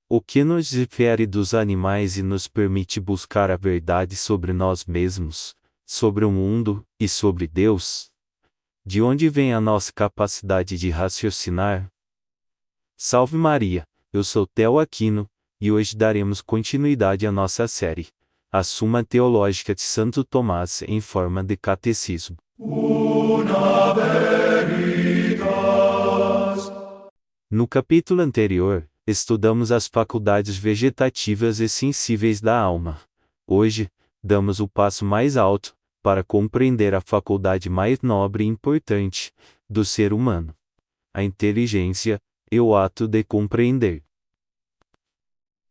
O que nos difere dos animais e nos permite buscar a verdade sobre nós mesmos, sobre o mundo e sobre Deus? De onde vem a nossa capacidade de raciocinar? Salve Maria, eu sou Theo Aquino, e hoje daremos continuidade à nossa série, a Suma Teológica de Santo Tomás em forma de catecismo. Una veritas. No capítulo anterior, estudamos as faculdades vegetativas e sensíveis da alma. Hoje, damos o passo mais alto, para compreender a faculdade mais nobre e importante, do ser humano: a inteligência, e o ato de compreender.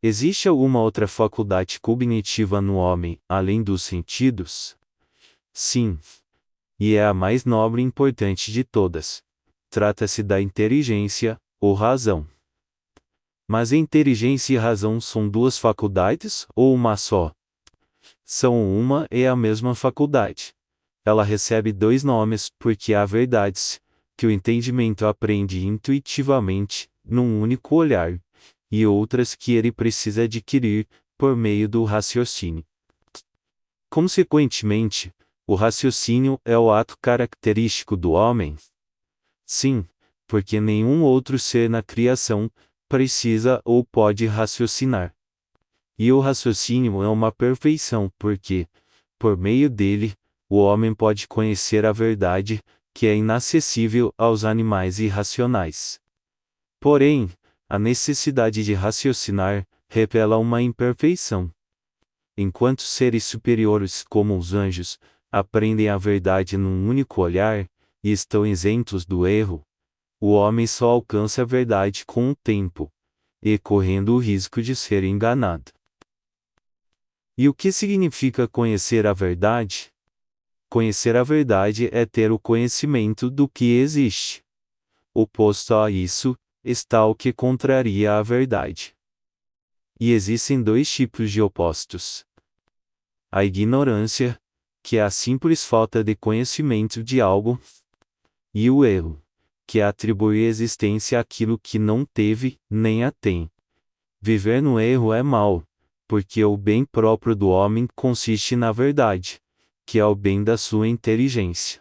Existe alguma outra faculdade cognitiva no homem, além dos sentidos? Sim. E é a mais nobre e importante de todas. Trata-se da inteligência, ou razão. Mas a inteligência e razão são duas faculdades, ou uma só? São uma e a mesma faculdade. Ela recebe dois nomes porque há verdades, que o entendimento aprende intuitivamente, num único olhar, e outras que ele precisa adquirir, por meio do raciocínio. Consequentemente, o raciocínio é o ato característico do homem? Sim, porque nenhum outro ser na criação precisa ou pode raciocinar. E o raciocínio é uma perfeição porque, por meio dele, o homem pode conhecer a verdade, que é inacessível aos animais irracionais. Porém, a necessidade de raciocinar revela uma imperfeição. Enquanto seres superiores como os anjos aprendem a verdade num único olhar, e estão isentos do erro, o homem só alcança a verdade com o tempo, e correndo o risco de ser enganado. E o que significa conhecer a verdade? Conhecer a verdade é ter o conhecimento do que existe. Oposto a isso, está o que contraria a verdade. E existem dois tipos de opostos: a ignorância, que é a simples falta de conhecimento de algo, e o erro, que é atribuir existência àquilo que não teve, nem a tem. Viver no erro é mal, porque o bem próprio do homem consiste na verdade, que é o bem da sua inteligência.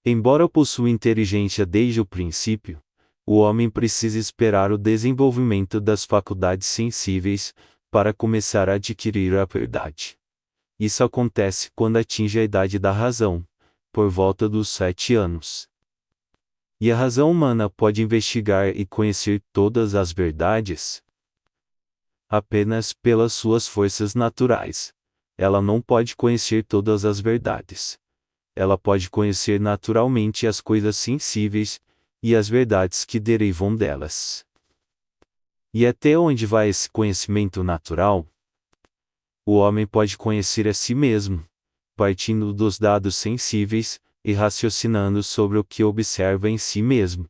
Embora possua inteligência desde o princípio, o homem precisa esperar o desenvolvimento das faculdades sensíveis, para começar a adquirir a verdade. Isso acontece quando atinge a idade da razão, por volta dos 7 anos. E a razão humana pode investigar e conhecer todas as verdades? Apenas pelas suas forças naturais. Ela não pode conhecer todas as verdades. Ela pode conhecer naturalmente as coisas sensíveis, e as verdades que derivam delas. E até onde vai esse conhecimento natural? O homem pode conhecer a si mesmo, partindo dos dados sensíveis, e raciocinando sobre o que observa em si mesmo.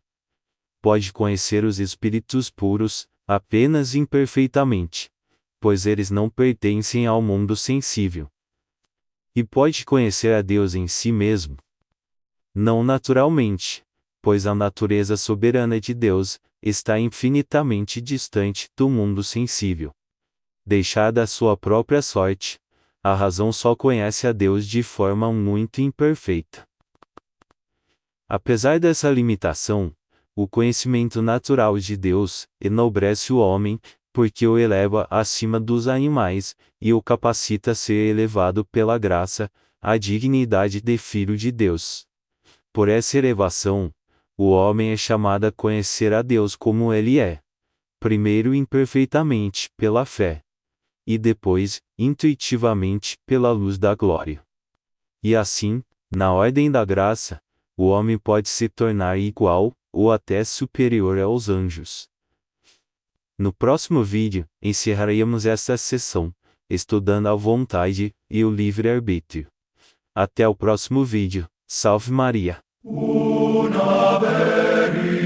Pode conhecer os espíritos puros, apenas imperfeitamente, pois eles não pertencem ao mundo sensível. E pode conhecer a Deus em si mesmo? Não naturalmente, pois a natureza soberana de Deus está infinitamente distante do mundo sensível. Deixada à sua própria sorte, a razão só conhece a Deus de forma muito imperfeita. Apesar dessa limitação, o conhecimento natural de Deus enobrece o homem, porque o eleva acima dos animais, e o capacita a ser elevado pela graça, à dignidade de filho de Deus. Por essa elevação, o homem é chamado a conhecer a Deus como ele é. Primeiro imperfeitamente, pela fé. E depois, intuitivamente, pela luz da glória. E assim, na ordem da graça, o homem pode se tornar igual, ou até superior aos anjos. No próximo vídeo, encerraremos esta sessão, estudando a vontade e o livre-arbítrio. Até o próximo vídeo. Salve Maria! Una veritas.